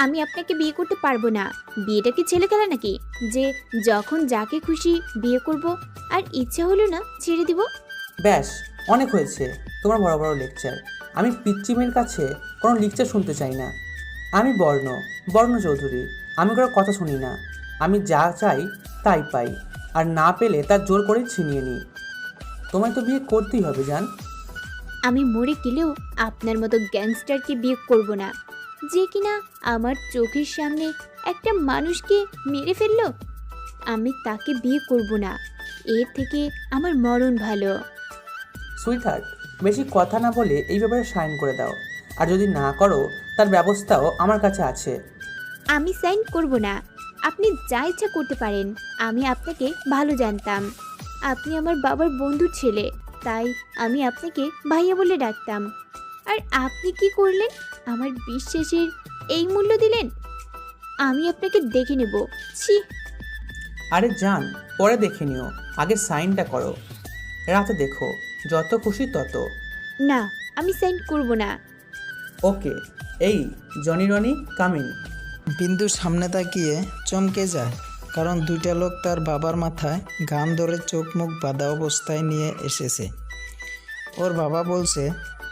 আমি আপনাকে বিয়ে করতে পারবো না। বিয়েটা কি ছেলে খেলা নাকি যে যখন যাকে খুশি বিয়ে করব, আর ইচ্ছা হলো না ছেড়ে দিব? ব্যাস, অনেক হয়েছে তোমার বড় বড় লেকচার। আমি পিচ্চি মেয়ের কাছে কোনো লেকচার শুনতে চাই না। আমি বর্ণ চৌধুরী। আমি কারো কথা শুনি না। আমি যা চাই তাই পাই, আর না পেলে তার জোর করে ছিনিয়ে নিই। তোমায় তো বিয়ে করতেই হবে জান। আমি মরে গেলেও আপনার মতো গ্যাংস্টারকে বিয়ে করব না, যে কিনা আমার চোখের সামনে একটা মানুষকে মেরে ফেললো। আমি তাকে বিয়ে করব না, এর থেকে আমার মরণ ভালো। সুইটহার্ট, বেশি কথা না বলে এই ব্যাপারে সাইন করে দাও। আর যদি না করো তার ব্যবস্থাও আমার কাছে আছে। আমি সাইন করব না। আপনি যা ইচ্ছা করতে পারেন। আমি আপনাকে ভালো জানতাম। আপনি আমার বাবার বন্ধুর ছেলে, তাই আমি আপনাকে ভাইয়া বলে ডাকতাম। আর আপনি কি করলেন? আমার বিশ্বাসের এই মূল্য দিলেন? আমি আপনাকে দেখে নেব। ছি। আরে জান, পরে দেখে নিও, আগে সাইনটা করো। রাতে দেখো, যত খুশি তত। না, আমি সাইন করব না। ওকে। এই জনি রনি কামিং। বিন্দু সামনে তাকিয়ে চমকে যায়, কারণ দুইটা লোক তার বাবার মাথায় গান ধরে চোখ মুখ বাঁধা অবস্থায় নিয়ে এসেছে। ওর বাবা বলছে,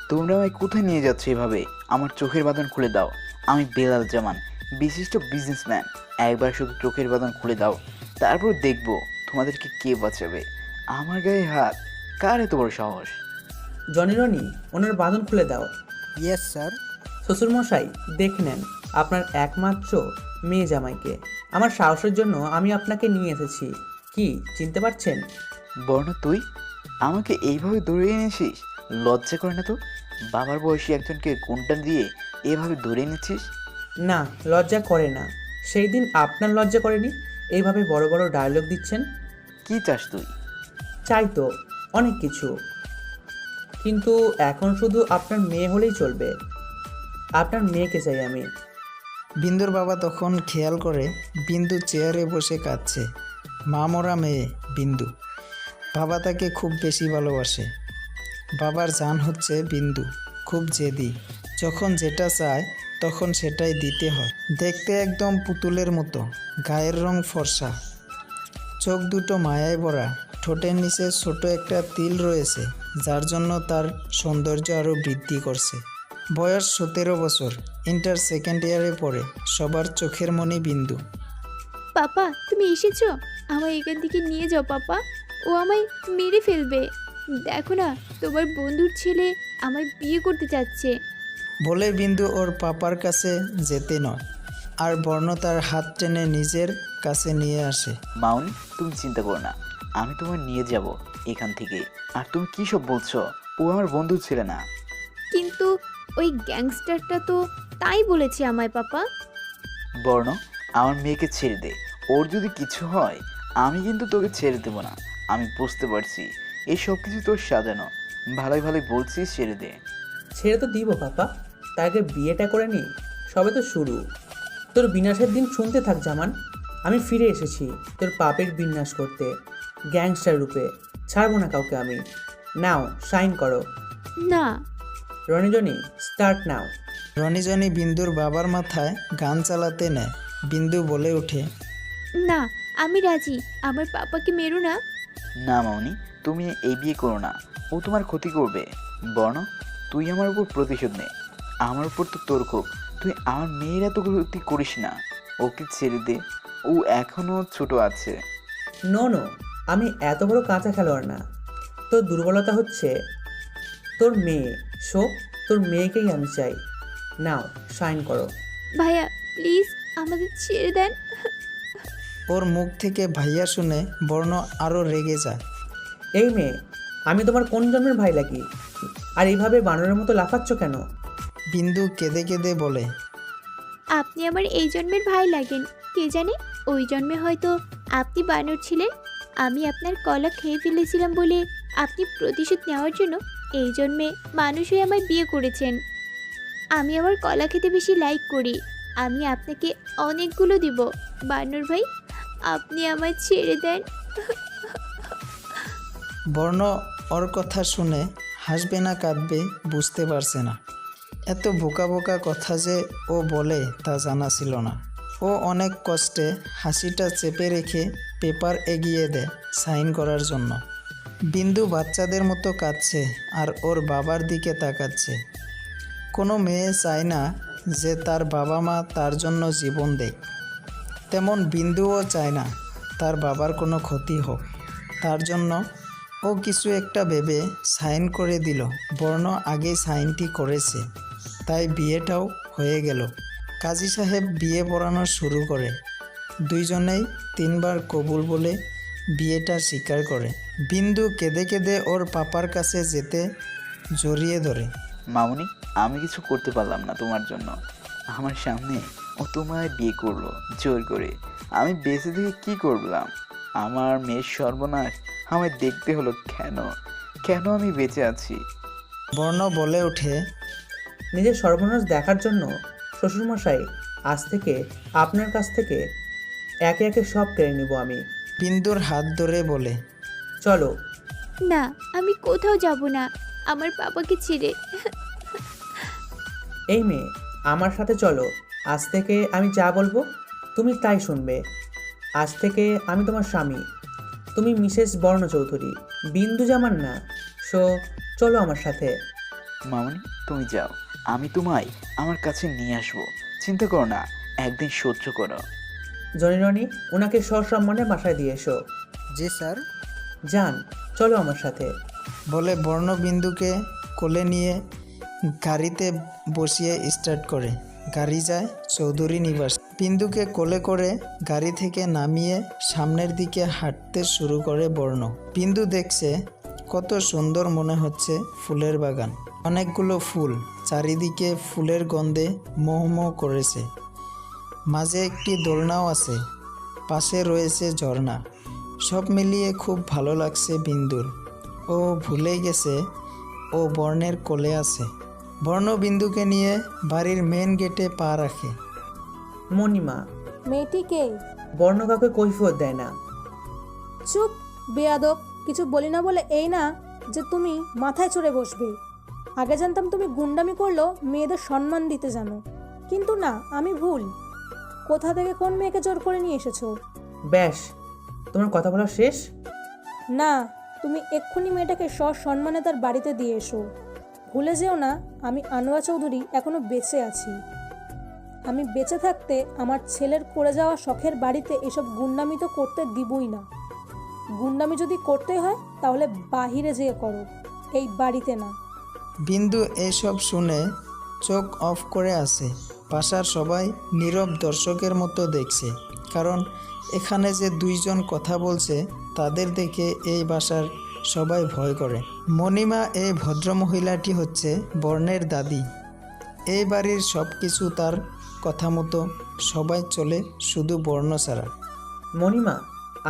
তোমরা আমায় কোথায় নিয়ে যাচ্ছ এভাবে? আমার চোখের বাঁধন খুলে দাও। আমি বেলাল জামান, বিশিষ্ট বিজনেসম্যান। একবার শুধু চোখের বাঁধন খুলে দাও, তারপর দেখবো তোমাদেরকে কে বাঁচাবে। আমার গায়ে হাত, কার এত বড় সাহস? জনি রনি, ওনার বাঁধন খুলে দাও। Yes sir. শ্বশুরমশাই, দেখে নেন আপনার একমাত্র মেয়ে জামাইকে। আমার সাহসের জন্য আমি আপনাকে নিয়ে এসেছি। কি চিনতে পারছেন? বর্ণ, তুই আমাকে এইভাবে ধরে এনেছিস? লজ্জা করে না তো? বাবার বয়সী একজনকে কোনটা দিয়ে এভাবে ধরে এনেছিস? না, লজ্জা করে না। সেই দিন আপনার লজ্জা করেনি? এইভাবে বড় বড় ডায়লগ দিচ্ছেন। কি চাস তুই? চাই তো অনেক কিছু, কিন্তু এখন শুধু আপনার মেয়ে হলেই চলবে। আপনার মেয়েকে চাই আমি। বিন্দুর বাবা তখন খেয়াল করে বিন্দু চেয়ারে বসে কাঁদছে। মা মরা মেয়ে বিন্দু। বাবা তাকে খুব বেশি ভালোবাসে। বাবার জান হচ্ছে বিন্দু, খুব জেদি। যখন যেটা চায় তখন সেটাই দিতে হয়। দেখতে একদম পুতুলের মতো, গায়ের রং ফর্সা, চোখ দুটো মায়ায় ভরা, ঠোঁটের নিচে ছোট একটা তিল রয়েছে, যার জন্য তার সৌন্দর্য আরও বৃদ্ধি করছে। বয়স 17 বছর, ইন্টার সেকেন্ড ইয়ারে পড়ে। সবার চোখের মণি বিন্দু। পাপা, তুমি এসেছো? আমায় এখান থেকে নিয়ে যাও পাপা। ও আমায় মেরে ফেলবে। দেখো না, তোমার বন্ধুর ছেলে আমায় বিয়ে করতে চাচ্ছে। বলে বিন্দু ওর পাপার কাছে যেতে নয়, আর বর্ণ তার হাত টেনে নিজের কাছে নিয়ে আসে। মাউনি, তুমি চিন্তা করো না, আমি তোমায় নিয়ে যাব এখান থেকে। আর তুমি কী সব বলছো? ও আমার বন্ধু ছিল না। কিন্তু ওই গ্যাংস্টারটা তো তাই বলেছে আমায় পাপা। বর্ণ, আমার মেয়েকে ছেড়ে দে। ওর যদি কিছু হয় আমি কিন্তু তোকে ছেড়ে দেবো না। আমি বুঝতে পারছি এই সব কিছু তোর সাজানো। ভালোই ভালোই বলছিস, ছেড়ে দে। ছেড়ে তো দিব পাপা, তার আগে বিয়েটা করে নি। সবে তো শুরু। তোর বিনাশের দিন শুনতে থাক জামান। আমি ফিরে এসেছি তোর পাপের বিনাশ করতে, গ্যাংস্টার রূপে। ছাড়বো না কাউকে আমি। নাও সাইন করো। না। রনিজনি, স্টার্ট নাও। রনিজনি বিন্দুর বাবার মাথায় গান চালাতে নেয়। বিন্দু বলে ওঠে, না, আমি রাজি। আমার পাপাকে মেরো না। না মাউনি, তুমি এই বিয়ে করো না। ও তোমার ক্ষতি করবে। বর্ণ, তুই আমার উপর প্রতিশোধ নে। আমার উপর তো তোর ক্ষোভ। তুই আমার মেয়ের এত ক্ষতি করিস না। ওকে ছেড়ে দে, ও এখনো ছোট আছে। নো নো, আমি এত বড় কাঁচা খেলোয়াড় না। তোর দুর্বলতা হচ্ছে তোর মেয়ে। শো, তোর মেয়েকেই আমি চাই। নাও সাইন করো। ভাইয়া প্লিজ আমাদের ছেড়ে দেন। ওর মুখ থেকে ভাইয়া শুনে বর্ণ আরও রেগে যায়। এই মেয়ে, আমি তোমার কোন জন্মের ভাই লাগি? আর এইভাবে বানরের মতো লাফাচ্ছ কেন? বিন্দু কেঁদে কেঁদে বলে, আপনি আমার এই জন্মের ভাই লাগেন। কে জানে ওই জন্মে হয়তো আপনি বানর ছিলেন। আমি আপনার কলা খেয়ে ফেলেছিলাম বলে আপনি প্রতিশোধ নেওয়ার জন্য এই জন্মে মানুষ হয়ে আমায় বিয়ে করেছেন। আমি আমার কলা খেতে বেশি লাইক করি। আমি আপনাকে অনেকগুলো দিব। বানর ভাই, আপনি আমায় ছেড়ে দেন। বর্ণ ওর কথা শুনে হাসবে না কাঁদবে বুঝতে পারছে না। এত বোকা বোকা কথা যে ও বলে তা জানা ছিল না। ও অনেক কষ্টে হাসিটা চেপে রেখে পেপার এগিয়ে দেয় সাইন করার জন্য। বিন্দু বাচ্চাদের মতো কাঁদছে আর ওর বাবার দিকে তাকাচ্ছে। কোনো মেয়ে চায় না যে তার বাবা মা তার জন্য জীবন দেয়, তেমন বিন্দুও চায় না তার বাবার কোনো ক্ষতি হোক। তার জন্য ও কিছু একটা ভেবে সাইন করে দিল। বর্ণ আগেই সাইনটি করেছে, তাই বিয়েটাও হয়ে গেল। কাজী সাহেব বিয়ে পড়ানো শুরু করে। দুইজনেই 3 বার কবুল বলে বিয়েটা স্বীকার করে। বিন্দু কেঁদে কেঁদে ওর পাপার কাছে যেতে জড়িয়ে ধরে। মামুনি, আমি কিছু করতে পারলাম না তোমার জন্য। আমার সামনে ও তোমায় বিয়ে করলো জোর করে। আমি বেঁচে থেকে কি করলাম? আমার মেয়ের সর্বনাশ আমায় দেখতে হলো কেন? কেন আমি বেঁচে আছি? বর্ণ বলে ওঠে, নিজের সর্বনাশ দেখার জন্য শ্বশুরমশাই, আজ থেকে আপনার কাছ থেকে একে একে সব কেড়ে নেব আমি। বিন্দুর হাত ধরে বলে, চলো। না, আমি কোথাও যাব না আমার বাবাকে ছেড়ে। এই মেয়ে, আমার সাথে চলো। আজ থেকে আমি যা বলবো তুমি তাই শুনবে। আজ থেকে আমি তোমার স্বামী, তুমি মিসেস বর্ণ চৌধুরী, বিন্দু জামান না। সো চলো আমার সাথে। মামুনি, তুমি যাও, আমি তোমায় আমার কাছে নিয়ে আসবো। চিন্তা করো না, একদিন সহ্য করো। জনিরনি, ওনাকে সসম্মানে বাসায় দিয়ে এসো। জি স্যার। যান, চলো আমার সাথে। বলে বর্ণ বিন্দুকে কোলে নিয়ে গাড়িতে বসিয়ে স্টার্ট করে। গাড়ি যায় চৌধুরী নিবাস। বিন্দুকে কোলে করে গাড়ি থেকে নামিয়ে সামনের দিকে হাঁটতে শুরু করে বর্ণ। বিন্দু দেখছে কত সুন্দর মনে হচ্ছে ফুলের বাগান। অনেকগুলো ফুল, চারিদিকে ফুলের গন্ধে মোহমোহ করেছে। মাঝে একটি দোলনাও আছে, পাশে রয়েছে ঝর্ণা। সব মিলিয়ে খুব ভালো লাগছে বিন্দুর। ও ভুলে গেছে ও বর্ণের কোলে আছে। বর্ণ বিন্দুকে নিয়ে বাড়ির মেন গেটে পা রাখে। মণিমা, মেয়েটিকে বর্ণ কাউকে কৈফিয়ত দেয় না। চুপ বেয়াদব, কিছু বলি না বলে এই না যে তুমি মাথায় চড়ে বসবে। আগে জানতাম তুমি গুন্ডামি করলো মেয়েদের সম্মান দিতে জানো, কিন্তু না, আমি ভুল। কোথা থেকে কোন মেয়েকে জোর করে নিয়ে এসেছো? ব্যাস, তোমার কথা বলা শেষ? না, তুমি এক্ষুনি মেয়েটাকে সসম্মানে তার বাড়িতে দিয়ে এসো। ভুলে যেও না, আমি আনোয়ার চৌধুরী এখনো বেঁচে আছি। আমি বেঁচে থাকতে আমার ছেলের করে যাওয়া শখের বাড়িতে এসব গুন্ডামি তো করতে দিবই না। গুন্ডামি যদি করতে হয় তাহলে বাহিরে যেয়ে করো, এই বাড়িতে না। বিন্দু এসব শুনে চোখ অফ করে আসে। বাসার সবাই নীরব দর্শকের মতো দেখছে, কারণ এখানে যে দুইজন কথা বলছে তাদের দেখে এই বাসার সবাই ভয় করে। মণিমা এই ভদ্রমহিলাটি হচ্ছে বর্ণের দাদি। এই বাড়ির সব কিছু তার কথা মতো সবাই চলে, শুধু বর্ণ ছাড়া। মণিমা,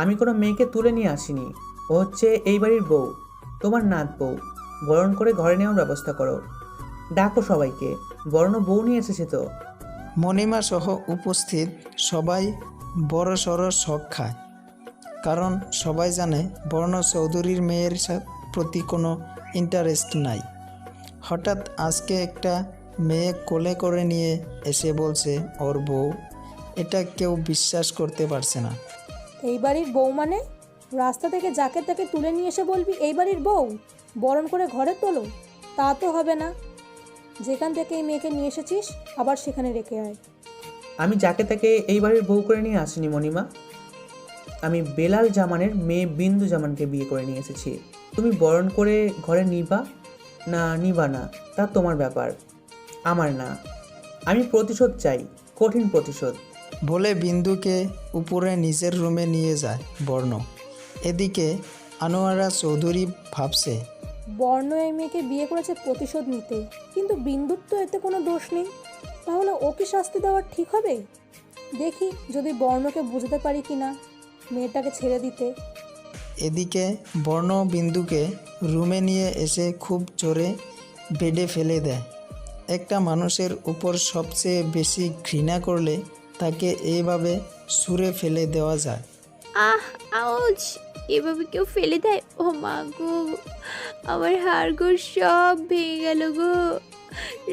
আমি কোনো মেয়েকে তুলে নিয়ে আসিনি। ও হচ্ছে এই বাড়ির বউ, তোমার নাত বউ। বরণ করে ঘরে নেওয়ার ব্যবস্থা করো। ডাকো সবাইকে, বর্ণ বউ নিয়ে এসেছে তো। মণিমা সহ উপস্থিত সবাই বড় সড় শখ খায়, কারণ সবাই জানে বর্ণ চৌধুরীর মেয়ের প্রতি কোনো ইন্টারেস্ট নাই। হঠাৎ আজকে একটা মেয়ে কোলে করে নিয়ে এসে বলছে ওর বউ। এটা কেউ বিশ্বাস করতে পারছে না। এই বাড়ির বউ মানে? রাস্তা থেকে যাকে তাকে তুলে নিয়ে এসে বলবি এই বাড়ির বউ? বরণ করে ঘরে তোলো? তা তো হবে না। যেখান থেকে এই মেয়েকে নিয়ে এসেছিস আবার সেখানে রেখে আয়। আমি যাকে তাকে এই বাড়ির বউ করে নিয়ে আসিনি মণিমা। আমি বেলাল জামানের মেয়ে বিন্দু জামানকে বিয়ে করে নিয়ে এসেছি। তুমি বরণ করে ঘরে নিবা না নিবা না তা তোমার ব্যাপার, আমার না। আমি প্রতিশোধ চাই, কঠিন প্রতিশোধ। বলে বিন্দুকে উপরে নিজের রুমে নিয়ে যায় বর্ণ। এদিকে আনোয়ারা চৌধুরী ভাবছে, বর্ণ এই মেয়েকে বিয়ে করেছে প্রতিশোধ নিতে, কিন্তু বিন্দুর তো এতে কোনো দোষ নেই। তাহলে ওকে শাস্তি দেওয়া ঠিক হবে? দেখি যদি বর্ণকে বুঝতে পারি কি না মেয়েটাকে ছেড়ে দিতে। এদিকে বর্ণ বিন্দুকে রুমে নিয়ে এসে খুব জোরে বেডে ফেলে দেয়। একটা মানুষের উপর সবচেয়ে বেশি ঘৃণা করলে তাকে এইভাবে ছুঁড়ে ফেলে দেওয়া যায়। আহ, আউচ! এভাবে কেউ ফেলে দেয়? ও মা গো, আমার হাড়গোড় সব ভেঙে গেল গো।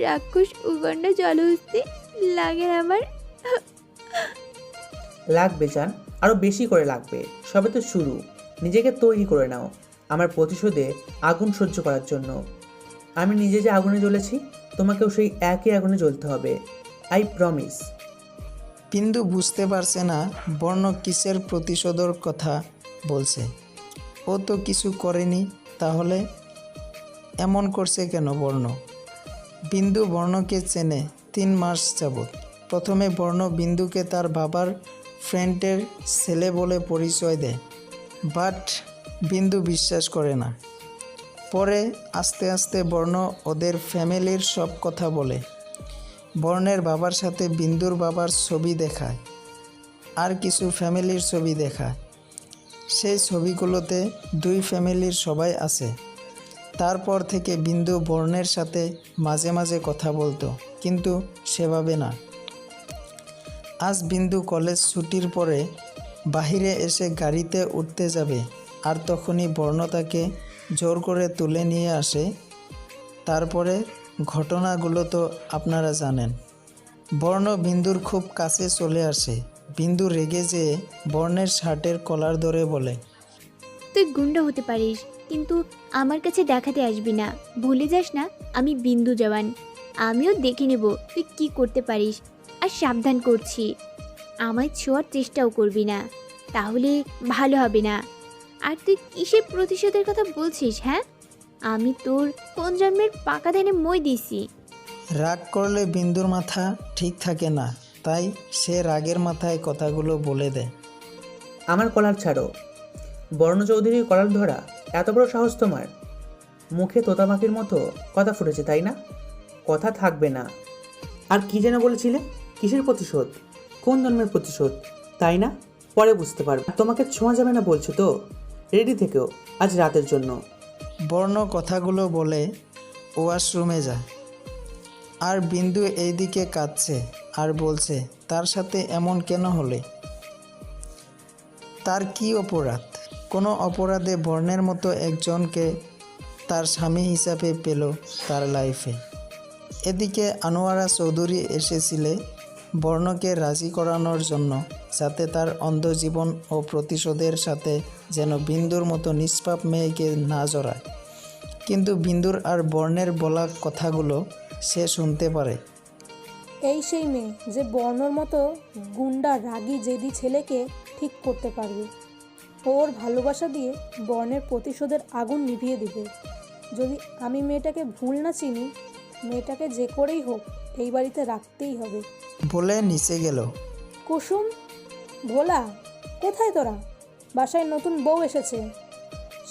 রাক্ষস উগন্ডা জলহস্তি লাগে না আমার। লাগবে জান, আরও বেশি করে লাগবে। সবে তো শুরু। নিজেকে তৈরি করে নাও আমার প্রতিশোধে আগুন সহ্য করার জন্য। আমি নিজে যে আগুনে জ্বলেছি, তোমাকেও সেই একই আগুনে জ্বলতে হবে। I promise. বিন্দু বুঝতে পারছে না বর্ণ কিসের প্রতিশোধের কথা বলছে। ও তো কিছু করেনি, তাহলে এমন করছে কেন বর্ণ? বিন্দু বর্ণকে চেনে 3 মাস যাবৎ। প্রথমে বর্ণ বিন্দুকে তার বাবার ফ্রেন্ডের ছেলে বলে পরিচয় দেয়, বাট বিন্দু বিশ্বাস করে না। পরে আস্তে আস্তে বর্ণ ওদের ফ্যামিলির সব কথা বলে। বর্ণের বাবার সাথে বিন্দুর বাবার ছবি দেখায়, আর কিছু ফ্যামিলির ছবি দেখায়। সেই ছবিগুলোতে 2 ফ্যামিলির সবাই আছে। তারপর থেকে বিন্দু বর্ণের সাথে মাঝে মাঝে কথা বলতো, কিন্তু সেভাবে না। আজ বিন্দু কলেজ ছুটির পরে বাহিরে এসে গাড়িতে উঠতে যাবে, আর তখনই বর্ণ তাকে জোর করে তুলে নিয়ে আসে। তারপরে ঘটনাগুলো তো আপনারা জানেন। বর্ণ বিন্দুর খুব কাছে চলে আসে। বিন্দু রেগে যেয়ে বর্ণের শার্টের কলার ধরে বলে, তুই গুন্ডা হতে পারিস, কিন্তু আমার কাছে দেখাতে আসবি না। ভুলে যাস না আমি বিন্দু জওয়ান। আমিও দেখে নেব তুই কি করতে পারিস। আর সাবধান করছি, আমায় ছোঁয়ার চেষ্টাও করবি না, তাহলে ভালো হবে না। আর তুই কিসের প্রতিশোধের কথা বলছিস? হ্যাঁ, আমি তোর কোন জন্মের পাকা ধানে মই দিছি। রাগ করলে বিন্দুর মাথা ঠিক থাকে না, তাই সে রাগের মাথায় কথাগুলো বলে দেয়। আমার কলার ছাড়ো। বর্ণ চৌধুরীর কলার ধরা এত বড় সাহস তোমার? মুখে তোতাপাখির মতো কথা ফুটেছে, তাই না? কথা থাকবে না। আর কি যেন বলেছিলে? কিসের প্রতিশোধ? কোন জন্মের প্রতিশোধ, তাই না? পরে বুঝতে পারবে। আর তোমাকে ছোঁয়া যাবে না বলছো তো? রেডি থেকেও আজ রাতের জন্য। বর্ণ কথাগুলো বলে ওয়াশরুমে যায়, আর বিন্দু এইদিকে কাঁদছে আর বলছে তার সাথে এমন কেন হলে? তার কি অপরাধ? কোনো অপরাধে বর্ণের মতো একজনকে তার স্বামী হিসাবে পেল তার লাইফে। এদিকে আনোয়ারা চৌধুরী এসেছিলে বর্ণকে রাজি করানোর জন্য, যাতে তার অন্ধ জীবন ও প্রতিশোধের সাথে যেন বিন্দুর মতো নিষ্পাপ মেয়েকে না জড়ায়। কিন্তু বিন্দুর আর বর্ণের বলা কথাগুলো সে শুনতে পারে। এই সেই মেয়ে যে বর্ণর মতো গুন্ডা রাগী জেদি ছেলেকে ঠিক করতে পারবে। ওর ভালোবাসা দিয়ে বর্ণের প্রতিশোধের আগুন নিভিয়ে দিবে। যদি আমি মেয়েটাকে ভুল না চিনি, মেয়েটাকে যে করেই হোক এই বাড়িতে রাখতেই হবে। বলে নিচে গেল। কুসুম, ভোলা, কোথায় তোরা? বাসায় নতুন বউ এসেছে,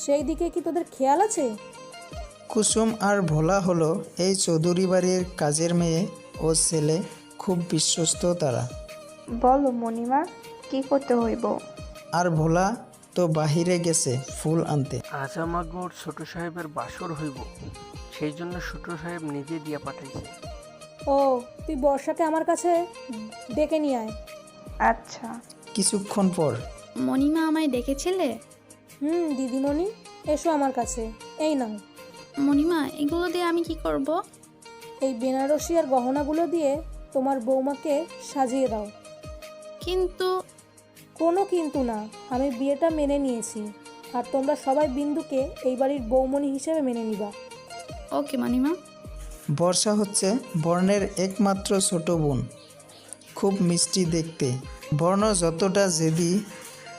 সেই দিকে কি তোদের খেয়াল আছে? কুসুম আর ভোলা হলো এই চৌধুরী বাড়ির কাজের মেয়ে ও ছেলে, খুব বিশ্বস্ত তারা। বলো মণিমা, কি করতে হইব? আর ভোলা তো বাহিরে গেছে ফুল আনতে। আজ আমাগোর ছোট সাহেবের বাসর হইব, সেই জন্য ছোট সাহেব নিজে দিয়া পাঠাইছে। ও, তুই বর্ষাকে আমার কাছে ডেকে নিয়ে আয়। আচ্ছা। কিছুক্ষণ পর মণিমা আমায় ডেকেছিলে? দিদিমণি, এসো আমার কাছে। এই নাও। মণিমা, এগুলো দিয়ে আমি কি করব? এই বেনারসি আর গহনাগুলো দিয়ে তোমার বৌমাকে সাজিয়ে দাও। কিন্তু কোনো কিন্তু না, আমি বিয়েটা মেনে নিয়েছি, আর তোমরা সবাই বিন্দুকে এই বাড়ির বৌমণি হিসেবে মেনে নিবা। ওকে মণিমা। বর্ষা হচ্ছে বর্ণের একমাত্র ছোট বোন, খুব মিষ্টি দেখতে। বর্ণ যতটা জেদি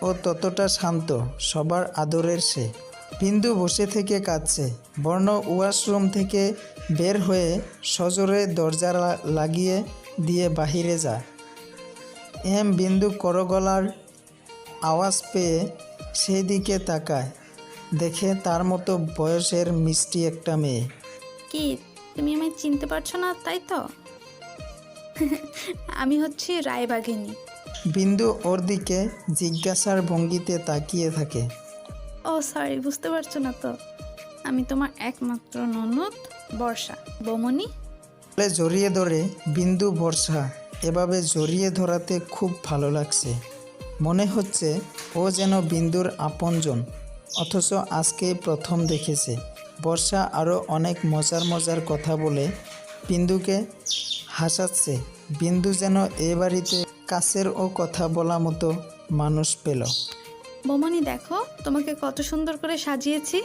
ও ততটা শান্ত, সবার আদরের সে। বিন্দু বসে থেকে কাঁদছে। বর্ণ ওয়াশরুম থেকে বের হয়ে সজোরে দরজা লাগিয়ে দিয়ে বাহিরে যায়। বিন্দু করগলার আওয়াজ পেয়ে সেই দিকে তাকায়, দেখে তার মতো বয়সের মিষ্টি একটা মেয়ে। কি তুমি আমায় চিনতে পারছো না, তাই তো? আমি হচ্ছি রায়বাঘিনী। বিন্দু ওর দিকে জিজ্ঞাসার ভঙ্গিতে তাকিয়ে থাকে। ও সরি, বুঝতে পারছো না তো? আমি তোমার একমাত্র ননদ বর্ষা, বৌমণি। বলে জড়িয়ে ধরে বিন্দু বর্ষা এভাবে জড়িয়ে ধরাতে খুব ভালো লাগছে। মনে হচ্ছে ও যেন বিন্দুর আপনজন, অথচ আজকেই প্রথম দেখেছে। বর্ষা আরও অনেক মজার মজার কথা বলে বিন্দুকে হাসাচ্ছে। বিন্দু যেন এ বাড়িতে কাছের ও কথা বলা মতো মানুষ পেল। বৌমনি দেখো তোমাকে কত সুন্দর করে সাজিয়েছি।